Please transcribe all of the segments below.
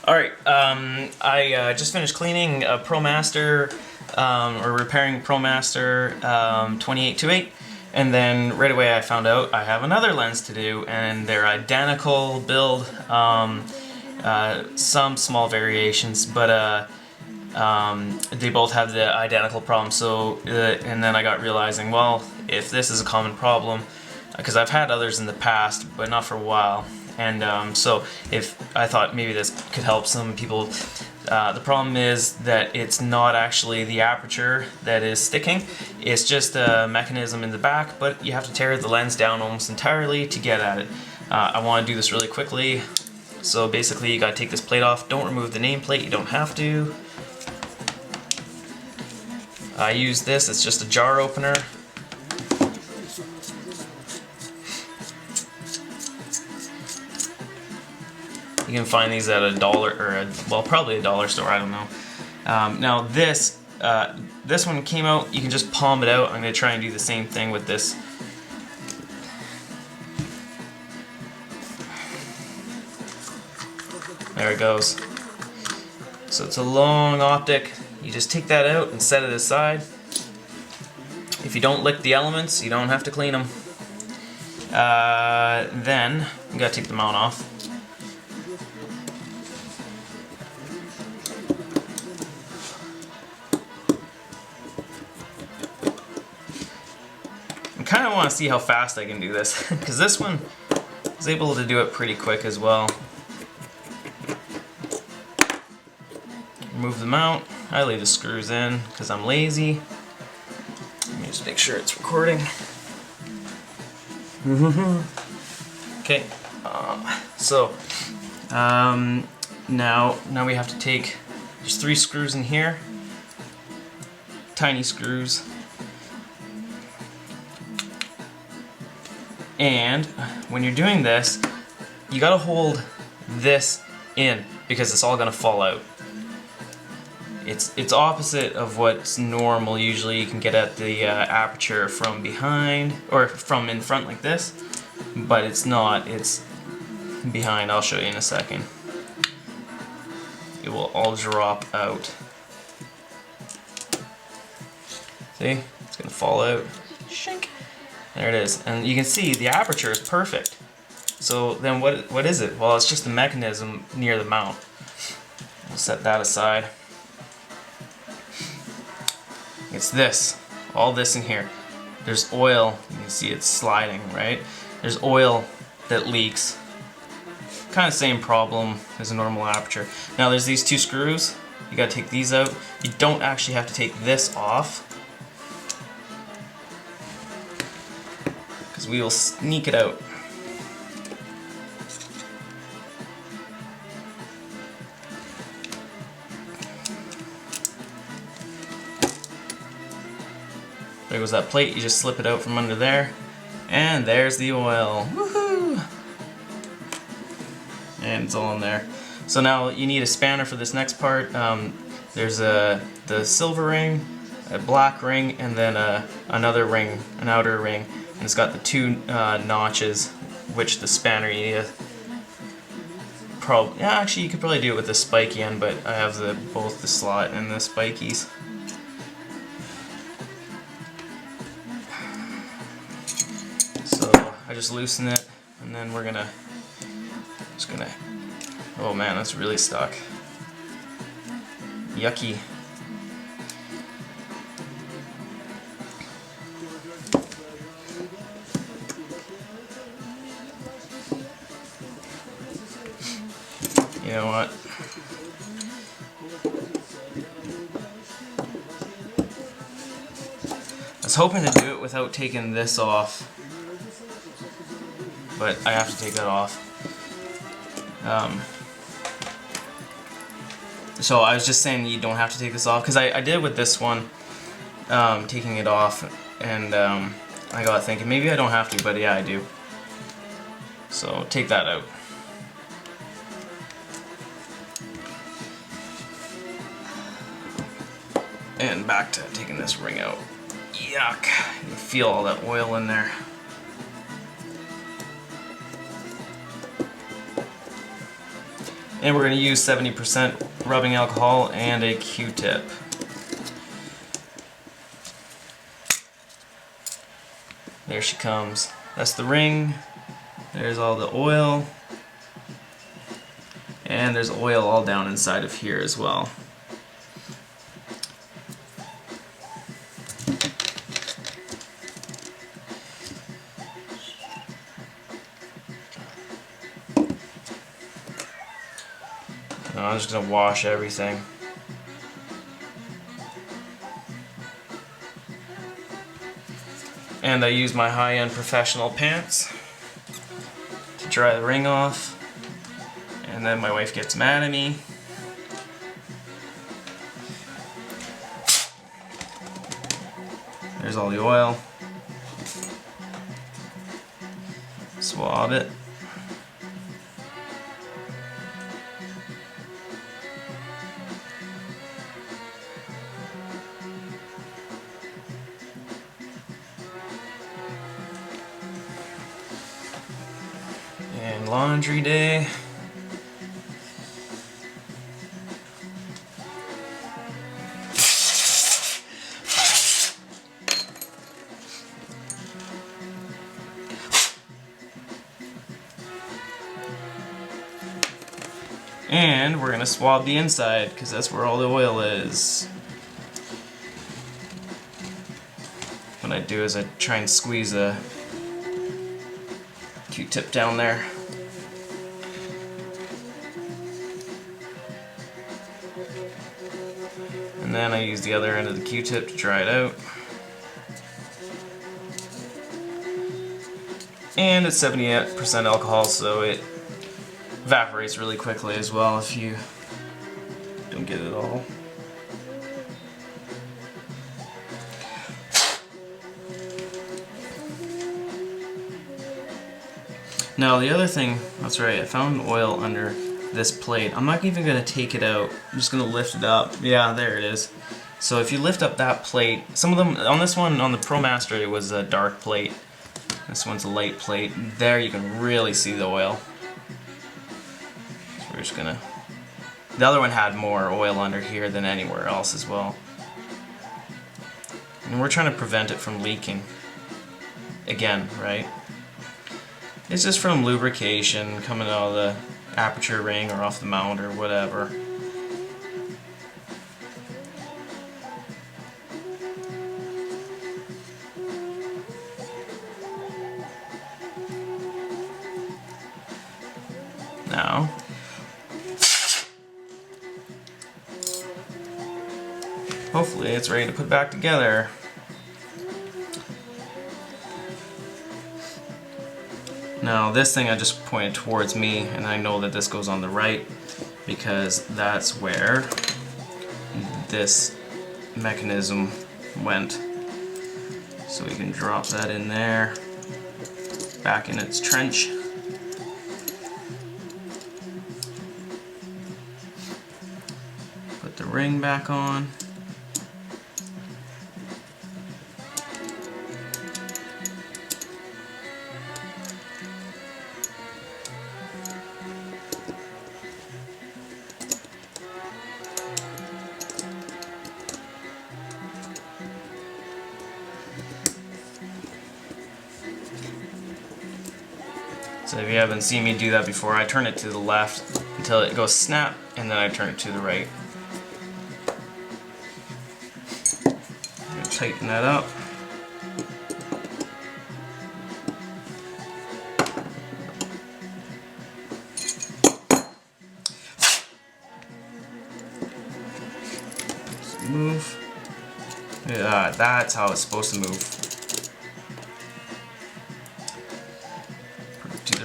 Alright, I just finished cleaning a Promaster, or repairing Promaster 2828, and then right away I found out I have another lens to do, and they're identical build, some small variations, but they both have the identical problem. So, and then I got realizing, well, if this is a common problem, because I've had others in the past, but not for a while. And so if I thought maybe this could help some people. The problem is that it's not actually the aperture that is sticking, it's just a mechanism in the back, but you have to tear the lens down almost entirely to get at it. I want to do this really quickly. So basically you gotta take this plate off. Don't remove the nameplate, you don't have to. I use this, it's just a jar opener. You can find these at $1 or well, probably a dollar store. I don't know. Now this one came out. You can just palm it out. I'm going to try and do the same thing with this. There it goes. So it's a long optic. You just take that out and set it aside. If you don't lick the elements, you don't have to clean them. Then you got to take the mount off. I kind of want to see how fast I can do this, because this one was able to do it pretty quick as well. Remove the mount. I leave the screws in because I'm lazy. Let me just make sure it's recording. Okay, so now we have to take, there's 3 screws in here, tiny screws. And when you're doing this, you gotta hold this in because it's all gonna fall out. It's opposite of what's normal. Usually you can get at the aperture from behind or from in front like this, but it's not. It's behind. I'll show you in a second. It will all drop out. See? It's gonna fall out. Shink. There it is, and you can see the aperture is perfect. So then what is it? Well, it's just the mechanism near the mount. We'll set that aside. It's this, all this in here. There's oil, you can see it's sliding, right? There's oil that leaks. Kind of same problem as a normal aperture. Now there's these 2 screws, you gotta take these out. You don't actually have to take this off, we will sneak it out. There goes that plate, you just slip it out from under there, and there's the oil. Woohoo! And it's all in there. So now you need a spanner for this next part. There's the silver ring, a black ring, and then another ring, an outer ring. And it's got the 2 notches, which the spanner you need. Yeah, actually you could probably do it with the spiky end, but I have both the slot and the spikies. So I just loosen it, and then we're just gonna. Oh man, that's really stuck. Yucky. You know what? I was hoping to do it without taking this off, but I have to take that off. So I was just saying you don't have to take this off, because I did with this one, taking it off, and I got thinking maybe I don't have to, but yeah I do. So take that out. And back to taking this ring out. Yuck. You can feel all that oil in there. And we're going to use 70% rubbing alcohol and a Q-tip. There she comes. That's the ring. There's all the oil. And there's oil all down inside of here as well. Now I'm just going to wash everything. And I use my high-end professional pants to dry the ring off. And then my wife gets mad at me. There's all the oil. Swab it. And laundry day. And we're going to swab the inside because that's where all the oil is. What I do is I try and squeeze a Q-tip down there. And then I use the other end of the Q-tip to dry it out. And it's 78% alcohol, so it evaporates really quickly as well if you don't get it all. Now the other thing, that's right, I found oil under this plate. I'm not even going to take it out, I'm just going to lift it up. Yeah, there it is. So if you lift up that plate, some of them, on this one, on the Promaster, it was a dark plate. This one's a light plate. There you can really see the oil. So we're just gonna... The other one had more oil under here than anywhere else as well. And we're trying to prevent it from leaking. Again, right? It's just from lubrication coming out of the aperture ring or off the mount or whatever. Now, hopefully it's ready to put back together. Now this thing I just pointed towards me, and I know that this goes on the right because that's where this mechanism went. So we can drop that in there, back in its trench. Put the ring back on. So if you haven't seen me do that before, I turn it to the left until it goes snap, and then I turn it to the right. Tighten that up. Just move. Yeah, that's how it's supposed to move.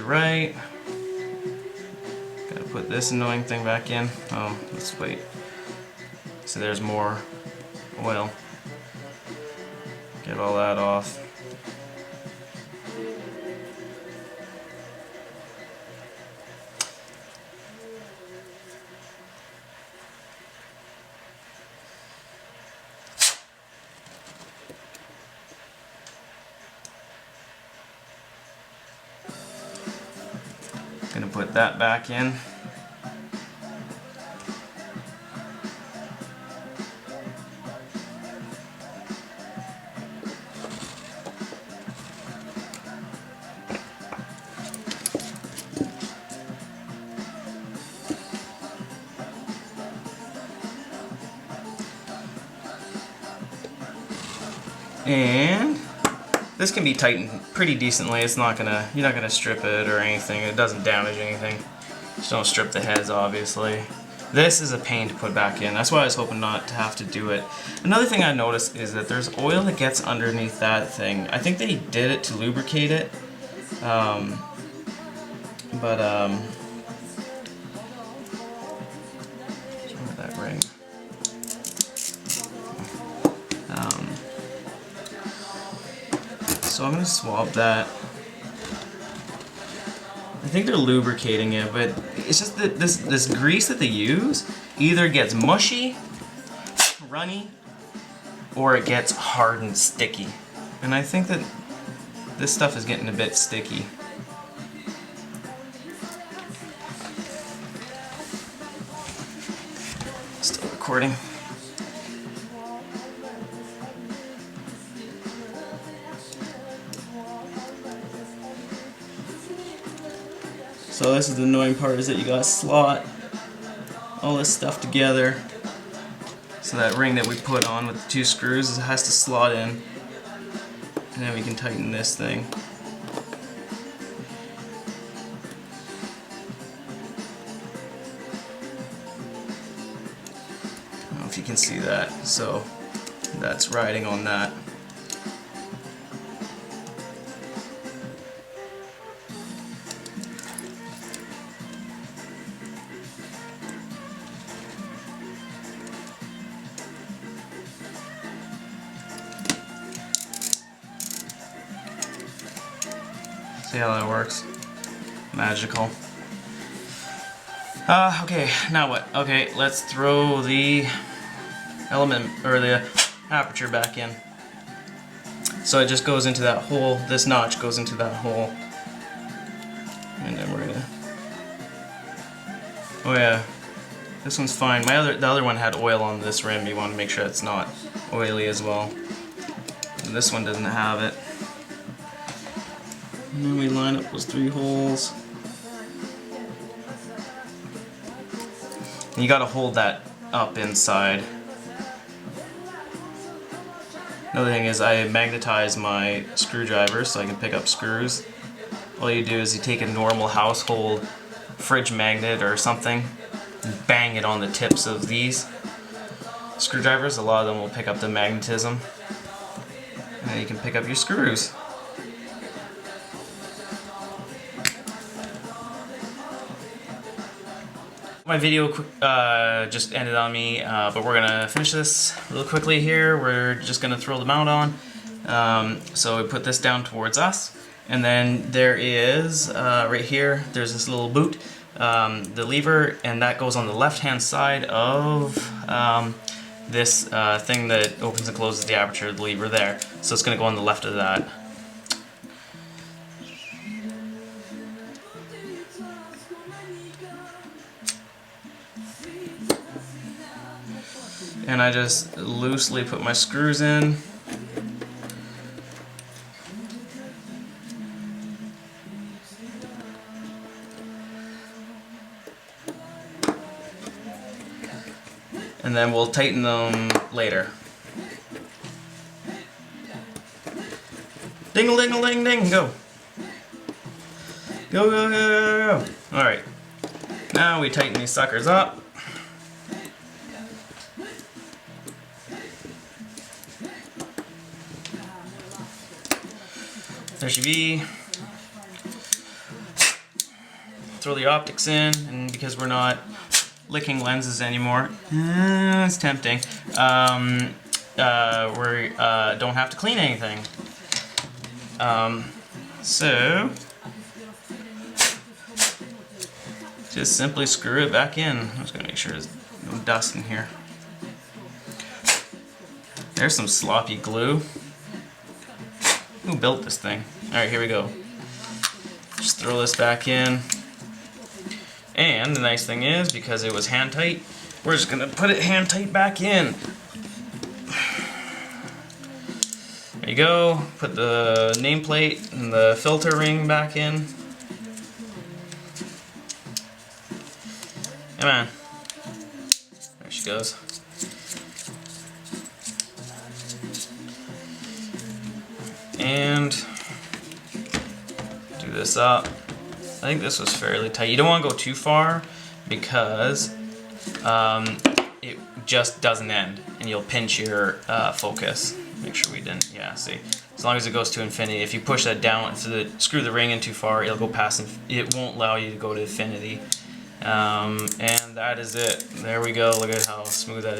Right. Gotta put this annoying thing back in. Oh, let's wait. So there's more oil. Get all that off. Gonna put that back in. And this can be tightened pretty decently. It's not gonna, you're not gonna strip it or anything. It doesn't damage anything. Just don't strip the heads, obviously. This is a pain to put back in. That's why I was hoping not to have to do it. Another thing I noticed is that there's oil that gets underneath that thing. I think they did it to lubricate it. That ring. So I'm gonna swap that. I think they're lubricating it, but it's just that this grease that they use either gets mushy, runny, or it gets hard and sticky. And I think that this stuff is getting a bit sticky. Still recording. So this is the annoying part, is that you gotta slot all this stuff together. So that ring that we put on with the 2 screws has to slot in. And then we can tighten this thing. I don't know if you can see that. So that's riding on that. See how that works? Magical. Okay, now what? Okay, let's throw the element, or the aperture back in. So it just goes into that hole, this notch goes into that hole. And then we're gonna... Oh yeah, this one's fine. The other one had oil on this rim, you want to make sure it's not oily as well. And this one doesn't have it. And then we line up those 3 holes. And you gotta hold that up inside. Another thing is I magnetize my screwdriver so I can pick up screws. All you do is you take a normal household fridge magnet or something and bang it on the tips of these screwdrivers. A lot of them will pick up the magnetism. And then you can pick up your screws. My video just ended on me, but we're gonna finish this real quickly here. We're just gonna throw the mount on. So we put this down towards us, and then there is, right here, there's this little boot, the lever, and that goes on the left-hand side of this thing that opens and closes the aperture, the lever there. So it's gonna go on the left of that. And I just loosely put my screws in. And then we'll tighten them later. Ding-a-ling-a-ling-ding, go. Go, go, go, go, go. Alright. Now we tighten these suckers up. There she be. Throw the optics in, and because we're not licking lenses anymore, it's tempting. We don't have to clean anything. So just simply screw it back in. I'm just gonna make sure there's no dust in here. There's some sloppy glue. Who built this thing? Alright, here we go. Just throw this back in. And the nice thing is, because it was hand tight, we're just gonna put it hand tight back in. There you go. Put the nameplate and the filter ring back in. Come on. There she goes. and do this up. I think this was fairly tight. You don't want to go too far because it just doesn't end, and you'll pinch your focus. Make sure we didn't, yeah, see. As long as it goes to infinity. If you push that down, screw the ring in too far, it'll go past, it won't allow you to go to infinity. And that is it. There we go, look at how smooth that is.